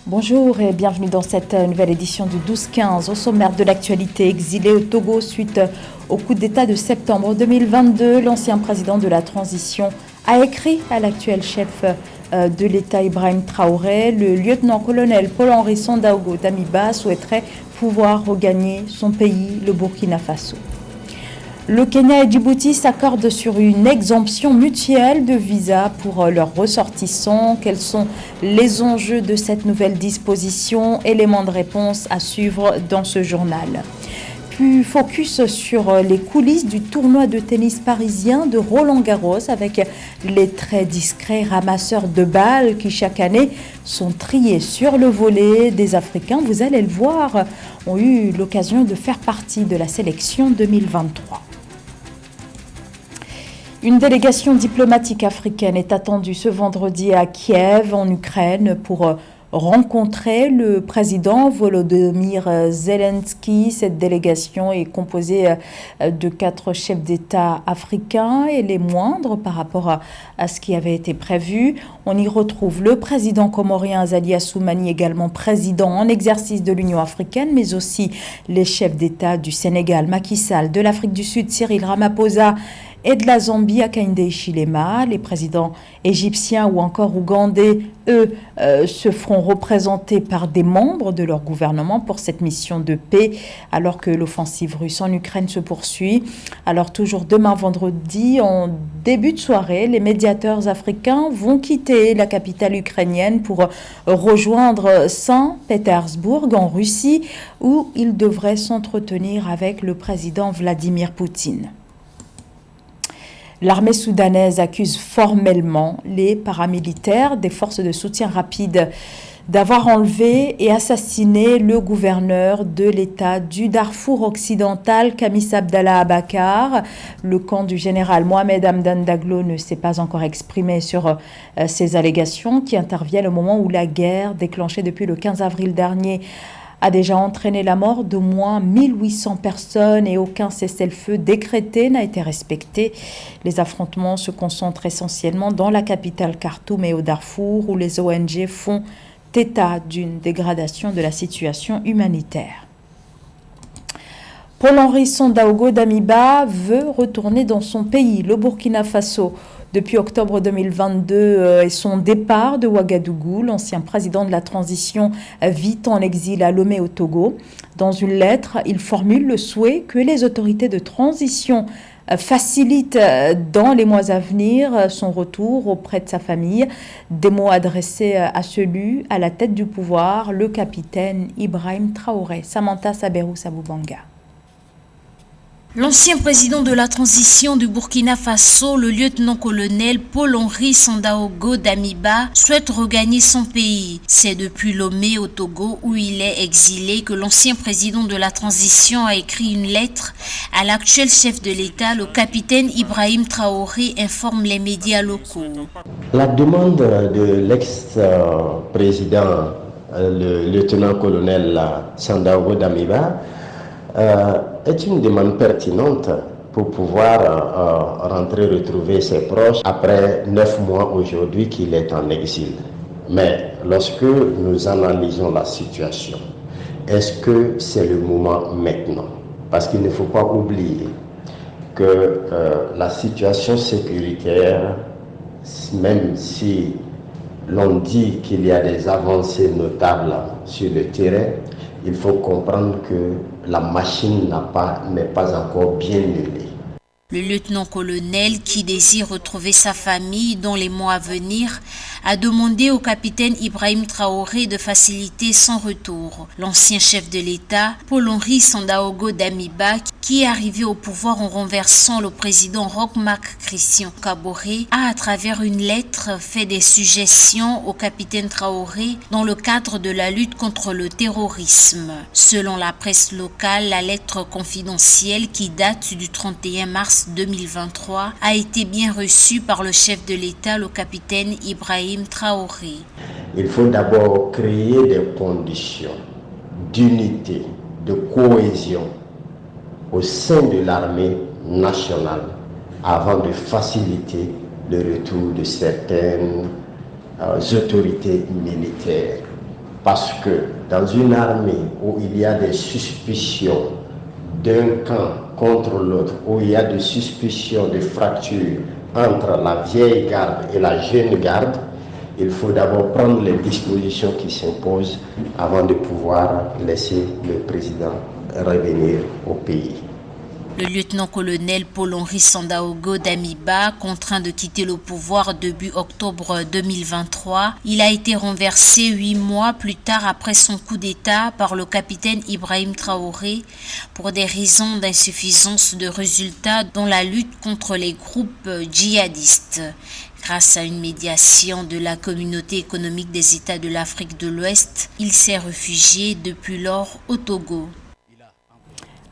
Bonjour et bienvenue dans cette nouvelle édition du 12-15. Au sommaire de l'actualité, exilé au Togo suite au coup d'État de septembre 2022, l'ancien président de la transition a écrit à l'actuel chef de l'État Ibrahim Traoré. Le lieutenant-colonel Paul-Henri Sandaogo Damiba souhaiterait pouvoir regagner son pays, le Burkina Faso. Le Kenya et Djibouti s'accordent sur une exemption mutuelle de visa pour leurs ressortissants. Quels sont les enjeux de cette nouvelle disposition? Éléments de réponse à suivre dans ce journal. Puis focus sur les coulisses du tournoi de tennis parisien de Roland-Garros avec les très discrets ramasseurs de balles qui chaque année sont triés sur le volet. Des Africains, vous allez le voir, ont eu l'occasion de faire partie de la sélection 2023. Une délégation diplomatique africaine est attendue ce vendredi à Kiev, en Ukraine, pour rencontrer le président Volodymyr Zelensky. Cette délégation est composée de 4 chefs d'État africains et les moindres par rapport à ce qui avait été prévu. On y retrouve le président comorien Azali Assoumani, également président en exercice de l'Union africaine, mais aussi les chefs d'État du Sénégal, Macky Sall, de l'Afrique du Sud, Cyril Ramaphosa, et de la Zambie, Hakainde Hichilema. Les présidents égyptiens ou encore ougandais, eux, se feront représenter par des membres de leur gouvernement pour cette mission de paix, alors que l'offensive russe en Ukraine se poursuit. Alors toujours demain vendredi, en début de soirée, les médiateurs africains vont quitter la capitale ukrainienne pour rejoindre Saint-Pétersbourg en Russie, où ils devraient s'entretenir avec le président Vladimir Poutine. L'armée soudanaise accuse formellement les paramilitaires des forces de soutien rapide d'avoir enlevé et assassiné le gouverneur de l'État du Darfour occidental, Kamis Abdallah Abakar. Le camp du général Mohamed Hamdan Daglo ne s'est pas encore exprimé sur ces allégations qui interviennent au moment où la guerre, déclenchée depuis le 15 avril dernier, a déjà entraîné la mort d'au moins 1800 personnes et aucun cessez-le-feu décrété n'a été respecté. Les affrontements se concentrent essentiellement dans la capitale Khartoum et au Darfour, où les ONG font état d'une dégradation de la situation humanitaire. Paul-Henri Sandaogo Damiba veut retourner dans son pays, le Burkina Faso. Depuis octobre 2022 et son départ de Ouagadougou, l'ancien président de la transition vit en exil à Lomé au Togo. Dans une lettre, il formule le souhait que les autorités de transition facilitent dans les mois à venir son retour auprès de sa famille. Des mots adressés à celui à la tête du pouvoir, le capitaine Ibrahim Traoré. Samantha Saberou Saboubanga. L'ancien président de la transition du Burkina Faso, le lieutenant-colonel Paul-Henri Sandaogo Damiba, souhaite regagner son pays. C'est depuis Lomé au Togo, où il est exilé, que l'ancien président de la transition a écrit une lettre à l'actuel chef de l'État, le capitaine Ibrahim Traoré, informe les médias locaux. La demande de l'ex-président, le lieutenant-colonel Sandaogo Damiba, est une demande pertinente pour pouvoir rentrer retrouver ses proches après 9 mois aujourd'hui qu'il est en exil. Mais lorsque nous analysons la situation, est-ce que c'est le moment maintenant? Parce qu'il ne faut pas oublier que la situation sécuritaire, même si l'on dit qu'il y a des avancées notables sur le terrain, il faut comprendre que la machine n'est pas encore bien huilée. Le lieutenant-colonel, qui désire retrouver sa famille dans les mois à venir, a demandé au capitaine Ibrahim Traoré de faciliter son retour. L'ancien chef de l'État, Paul-Henri Sandaogo Damiba, qui est arrivé au pouvoir en renversant le président Roch-Marc Christian Kaboré, a à travers une lettre fait des suggestions au capitaine Traoré dans le cadre de la lutte contre le terrorisme. Selon la presse locale, la lettre confidentielle qui date du 31 mars 2023 a été bien reçue par le chef de l'État, le capitaine Ibrahim Traoré. Il faut d'abord créer des conditions d'unité, de cohésion au sein de l'armée nationale avant de faciliter le retour de certaines autorités militaires. Parce que dans une armée où il y a des suspicions d'un camp contre l'autre, où il y a des suspicions de fractures entre la vieille garde et la jeune garde, il faut d'abord prendre les dispositions qui s'imposent avant de pouvoir laisser le président revenir au pays. Le lieutenant-colonel Paul-Henri Sandaogo Damiba, contraint de quitter le pouvoir début octobre 2023, il a été renversé 8 mois plus tard après son coup d'État par le capitaine Ibrahim Traoré pour des raisons d'insuffisance de résultats dans la lutte contre les groupes djihadistes. Grâce à une médiation de la Communauté économique des États de l'Afrique de l'Ouest, il s'est réfugié depuis lors au Togo.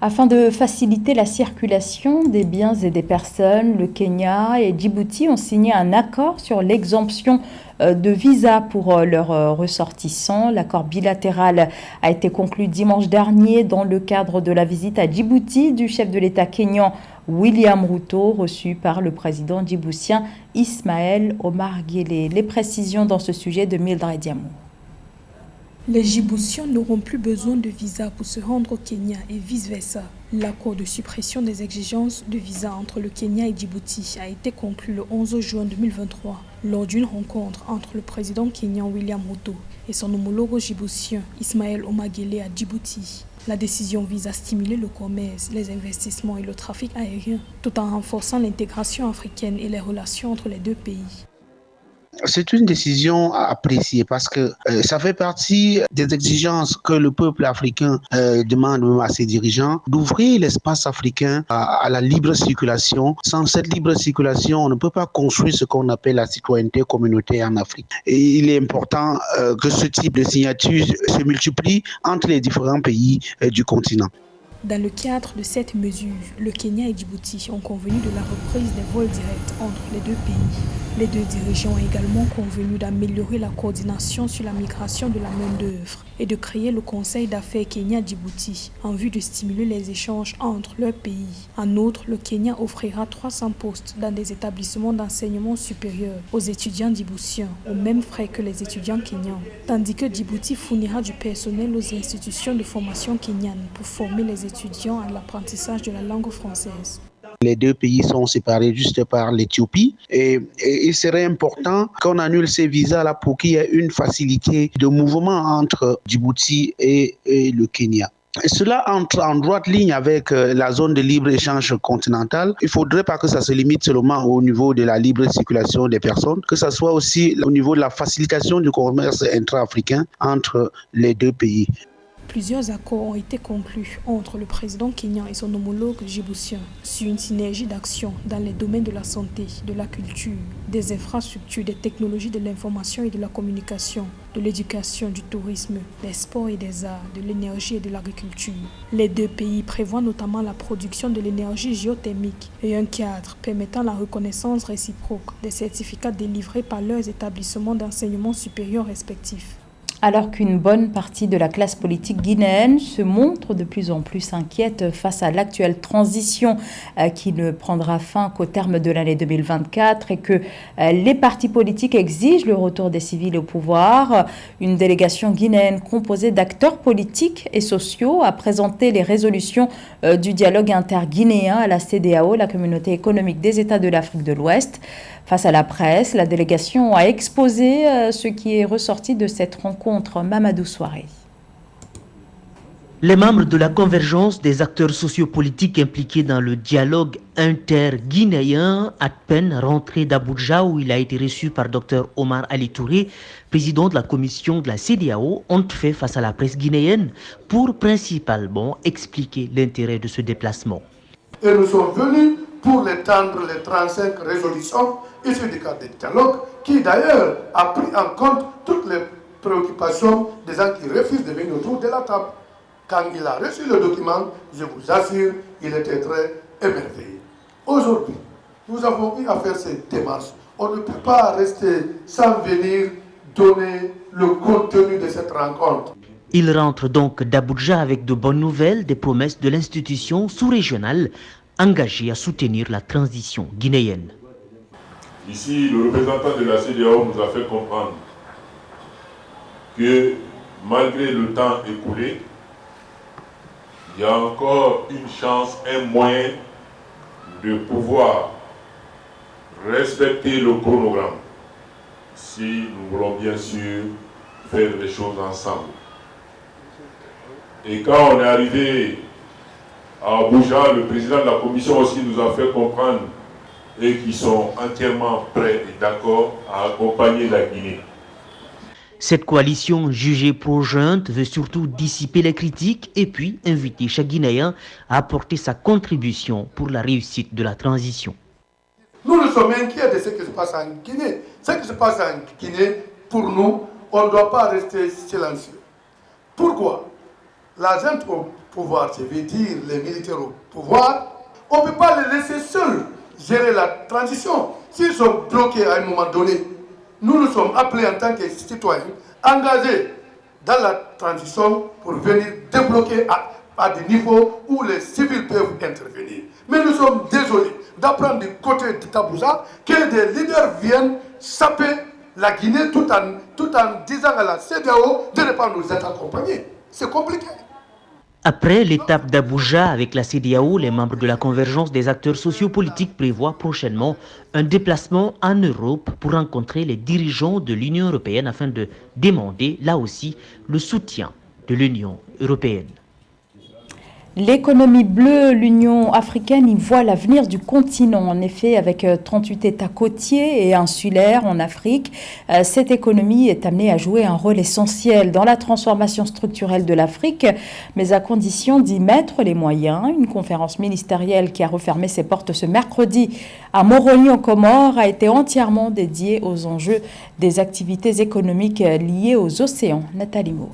Afin de faciliter la circulation des biens et des personnes, le Kenya et Djibouti ont signé un accord sur l'exemption de visa pour leurs ressortissants. L'accord bilatéral a été conclu dimanche dernier dans le cadre de la visite à Djibouti du chef de l'État kényan William Ruto, reçu par le président djiboutien Ismaël Omar Guelleh. Les précisions dans ce sujet de Mildred Diamou. Les Djiboutiens n'auront plus besoin de visa pour se rendre au Kenya et vice-versa. L'accord de suppression des exigences de visa entre le Kenya et Djibouti a été conclu le 11 juin 2023 lors d'une rencontre entre le président kényan William Ruto et son homologue djiboutien Ismaël Omar Guelleh à Djibouti. La décision vise à stimuler le commerce, les investissements et le trafic aérien, tout en renforçant l'intégration africaine et les relations entre les deux pays. C'est une décision à apprécier parce que ça fait partie des exigences que le peuple africain demande même à ses dirigeants, d'ouvrir l'espace africain à la libre circulation. Sans cette libre circulation, on ne peut pas construire ce qu'on appelle la citoyenneté communautaire en Afrique. Et il est important que ce type de signature se multiplie entre les différents pays du continent. Dans le cadre de cette mesure, le Kenya et Djibouti ont convenu de la reprise des vols directs entre les deux pays. Les deux dirigeants ont également convenu d'améliorer la coordination sur la migration de la main-d'œuvre et de créer le Conseil d'affaires Kenya-Djibouti en vue de stimuler les échanges entre leurs pays. En outre, le Kenya offrira 300 postes dans des établissements d'enseignement supérieur aux étudiants djiboutiens, aux mêmes frais que les étudiants kenyans, tandis que Djibouti fournira du personnel aux institutions de formation kenyanes pour former les étudiants à l'apprentissage de la langue française. Les deux pays sont séparés juste par l'Éthiopie et il serait important qu'on annule ces visas-là pour qu'il y ait une facilité de mouvement entre Djibouti et le Kenya. Et cela entre en droite ligne avec la zone de libre-échange continentale. Il ne faudrait pas que ça se limite seulement au niveau de la libre circulation des personnes, que ça soit aussi au niveau de la facilitation du commerce intra-africain entre les deux pays. Plusieurs accords ont été conclus entre le président kényan et son homologue djiboutien sur une synergie d'action dans les domaines de la santé, de la culture, des infrastructures, des technologies de l'information et de la communication, de l'éducation, du tourisme, des sports et des arts, de l'énergie et de l'agriculture. Les deux pays prévoient notamment la production de l'énergie géothermique et un cadre permettant la reconnaissance réciproque des certificats délivrés par leurs établissements d'enseignement supérieur respectifs. Alors qu'une bonne partie de la classe politique guinéenne se montre de plus en plus inquiète face à l'actuelle transition qui ne prendra fin qu'au terme de l'année 2024 et que les partis politiques exigent le retour des civils au pouvoir, une délégation guinéenne composée d'acteurs politiques et sociaux a présenté les résolutions du dialogue interguinéen à la CEDEAO, la Communauté économique des États de l'Afrique de l'Ouest. Face à la presse, la délégation a exposé ce qui est ressorti de cette rencontre. Mamadou Souaré. Les membres de la convergence des acteurs sociopolitiques impliqués dans le dialogue interguinéen, à peine rentré d'Abuja où il a été reçu par Dr Omar Ali Touré, président de la commission de la CEDEAO, ont fait face à la presse guinéenne pour principalement expliquer l'intérêt de ce déplacement. Et nous sommes venus pour l'étendre les 35 résolutions issues du cadre du dialogue, qui d'ailleurs a pris en compte toutes les préoccupations des gens qui refusent de venir autour de la table. Quand il a reçu le document, je vous assure, il était très émerveillé. Aujourd'hui, nous avons eu à faire cette démarche. On ne peut pas rester sans venir donner le contenu de cette rencontre. Il rentre donc d'Abuja avec de bonnes nouvelles, des promesses de l'institution sous-régionale engagée à soutenir la transition guinéenne. Ici, le représentant de la CEDEAO nous a fait comprendre que malgré le temps écoulé, il y a encore une chance, un moyen de pouvoir respecter le chronogramme si nous voulons bien sûr faire les choses ensemble. Et quand on est arrivé à Abuja, le président de la commission aussi nous a fait comprendre et qui sont entièrement prêts et d'accord à accompagner la Guinée. Cette coalition jugée pro-junte veut surtout dissiper les critiques et puis inviter chaque Guinéen à apporter sa contribution pour la réussite de la transition. Nous nous sommes inquiets de ce qui se passe en Guinée. Ce qui se passe en Guinée, pour nous, on ne doit pas rester silencieux. Pourquoi? La junte au pouvoir, je veux dire les militaires au pouvoir, on ne peut pas les laisser seuls gérer la transition. S'ils sont bloqués à un moment donné, nous sommes appelés en tant que citoyens, engagés dans la transition pour venir débloquer à des niveaux où les civils peuvent intervenir. Mais nous sommes désolés d'apprendre du côté de Tabouza que des leaders viennent saper la Guinée tout en disant à la CEDEAO de ne pas nous être accompagnés. C'est compliqué. Après l'étape d'Abuja avec la CEDEAO, les membres de la convergence des acteurs sociopolitiques prévoient prochainement un déplacement en Europe pour rencontrer les dirigeants de l'Union européenne afin de demander, là aussi, le soutien de l'Union européenne. L'économie bleue, l'Union africaine y voit l'avenir du continent. En effet, avec 38 États côtiers et insulaires en Afrique, cette économie est amenée à jouer un rôle essentiel dans la transformation structurelle de l'Afrique, mais à condition d'y mettre les moyens. Une conférence ministérielle qui a refermé ses portes ce mercredi à Moroni en Comores a été entièrement dédiée aux enjeux des activités économiques liées aux océans. Nathalie Moore.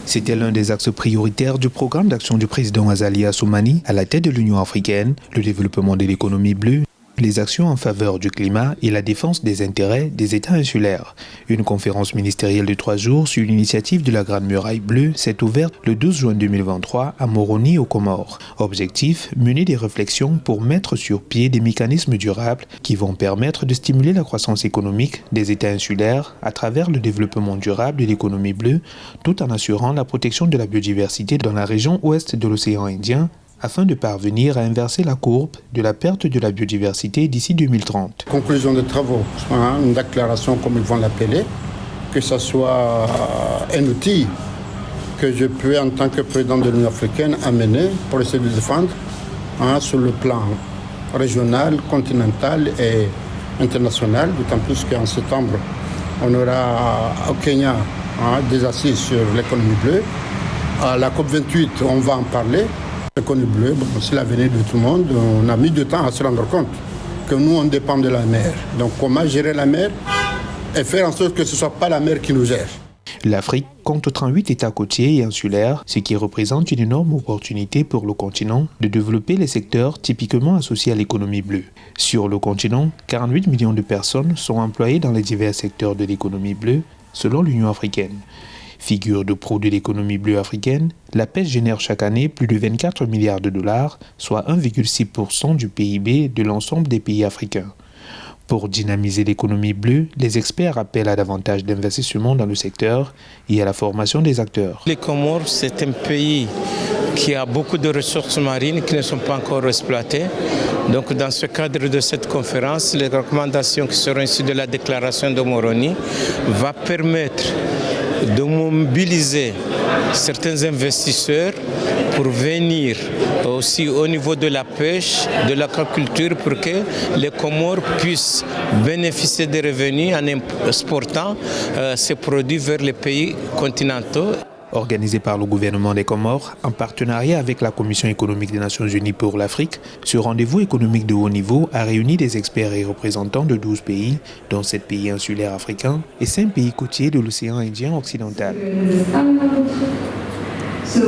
C'était l'un des axes prioritaires du programme d'action du président Azali Assoumani à la tête de l'Union africaine, le développement de l'économie bleue, les actions en faveur du climat et la défense des intérêts des États insulaires. Une conférence ministérielle de 3 jours sur l'initiative de la Grande Muraille Bleue s'est ouverte le 12 juin 2023 à Moroni aux Comores. Objectif, mener des réflexions pour mettre sur pied des mécanismes durables qui vont permettre de stimuler la croissance économique des États insulaires à travers le développement durable de l'économie bleue, tout en assurant la protection de la biodiversité dans la région ouest de l'océan Indien, afin de parvenir à inverser la courbe de la perte de la biodiversité d'ici 2030. Conclusion des travaux, une déclaration comme ils vont l'appeler, que ce soit un outil que je peux en tant que président de l'Union africaine amener pour essayer de défendre sur le plan régional, continental et international, d'autant plus qu'en septembre, on aura au Kenya des assises sur l'économie bleue. À la COP28, on va en parler. L'économie bleue, c'est l'avenir de tout le monde. On a mis du temps à se rendre compte que nous, on dépend de la mer. Donc comment gérer la mer et faire en sorte que ce ne soit pas la mer qui nous gère. L'Afrique compte 38 États côtiers et insulaires, ce qui représente une énorme opportunité pour le continent de développer les secteurs typiquement associés à l'économie bleue. Sur le continent, 48 millions de personnes sont employées dans les divers secteurs de l'économie bleue, selon l'Union africaine. Figure de proue de l'économie bleue africaine, la pêche génère chaque année plus de 24 milliards de dollars, soit 1,6% du PIB de l'ensemble des pays africains. Pour dynamiser l'économie bleue, les experts appellent à davantage d'investissements dans le secteur et à la formation des acteurs. Les Comores, c'est un pays qui a beaucoup de ressources marines qui ne sont pas encore exploitées. Donc dans ce cadre de cette conférence, les recommandations qui seront issues de la déclaration de Moroni vont permettre de mobiliser certains investisseurs pour venir aussi au niveau de la pêche, de l'aquaculture, pour que les Comores puissent bénéficier des revenus en exportant ces produits vers les pays continentaux. Organisé par le gouvernement des Comores, en partenariat avec la Commission économique des Nations Unies pour l'Afrique, ce rendez-vous économique de haut niveau a réuni des experts et représentants de 12 pays, dont 7 pays insulaires africains et 5 pays côtiers de l'océan Indien occidental.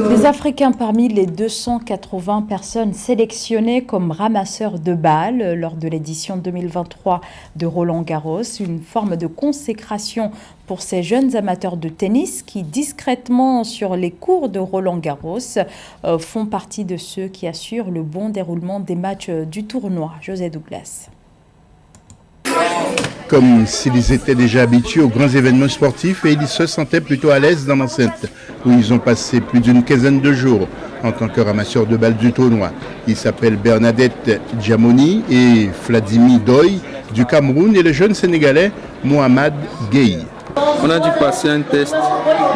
Les Africains parmi les 280 personnes sélectionnées comme ramasseurs de balles lors de l'édition 2023 de Roland-Garros, une forme de consécration pour ces jeunes amateurs de tennis qui, discrètement sur les cours de Roland-Garros, font partie de ceux qui assurent le bon déroulement des matchs du tournoi. José Douglas. comme s'ils étaient déjà habitués aux grands événements sportifs et ils se sentaient plutôt à l'aise dans l'enceinte où ils ont passé plus d'une quinzaine de jours en tant que ramasseurs de balles du tournoi. Ils s'appellent Bernadette Djamoni et Vladimir Doy du Cameroun et le jeune Sénégalais Mohamed Gueye. On a dû passer un test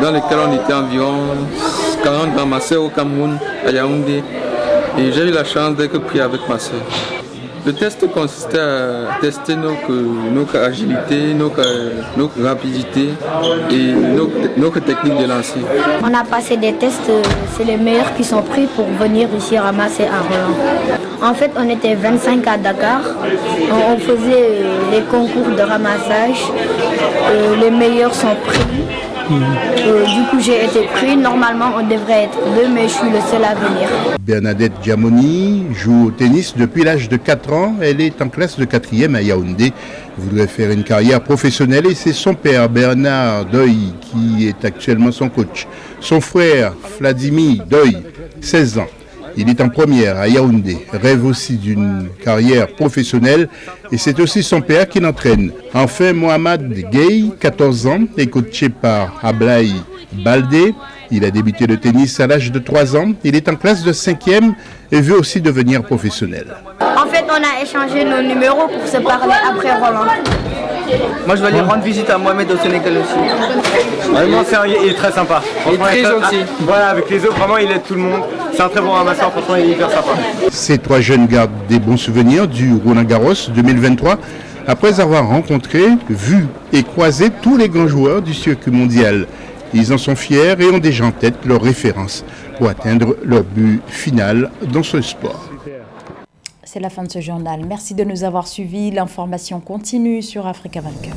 dans lequel on était environ 40 ramasseurs au Cameroun, à Yaoundé, et j'ai eu la chance d'être pris avec ma soeur. Le test consistait à tester notre agilité, notre rapidité et notre technique de lancer. On a passé des tests, c'est les meilleurs qui sont pris pour venir ici ramasser à Roland. En fait, on était 25 à Dakar, on faisait les concours de ramassage, les meilleurs sont pris. Du coup, j'ai été pris. Normalement, on devrait être 2, mais je suis le seul à venir. Bernadette Djamoni joue au tennis depuis l'âge de 4 ans. Elle est en classe de 4e à Yaoundé. Elle voudrait faire une carrière professionnelle et c'est son père, Bernard Doy, qui est actuellement son coach. Son frère, Vladimir Doy, 16 ans. Il est en première à Yaoundé, rêve aussi d'une carrière professionnelle et c'est aussi son père qui l'entraîne. Enfin, Mohamed Gueye, 14 ans, est coaché par Ablaï Baldé. Il a débuté le tennis à l'âge de 3 ans. Il est en classe de 5e et veut aussi devenir professionnel. En fait, on a échangé nos numéros pour se parler après Roland. Moi, je vais aller rendre visite à Mohamed au Sénégal aussi. Vraiment, il est très sympa. Il est très gentil. Voilà, avec les autres, vraiment, il aide tout le monde. C'est un très bon ramasseur, franchement, il est hyper sympa. Ces 3 jeunes gardent des bons souvenirs du Roland-Garros 2023 après avoir rencontré, vu et croisé tous les grands joueurs du circuit mondial. Ils en sont fiers et ont déjà en tête leurs références pour atteindre leur but final dans ce sport. C'est la fin de ce journal. Merci de nous avoir suivis. L'information continue sur Africa 24.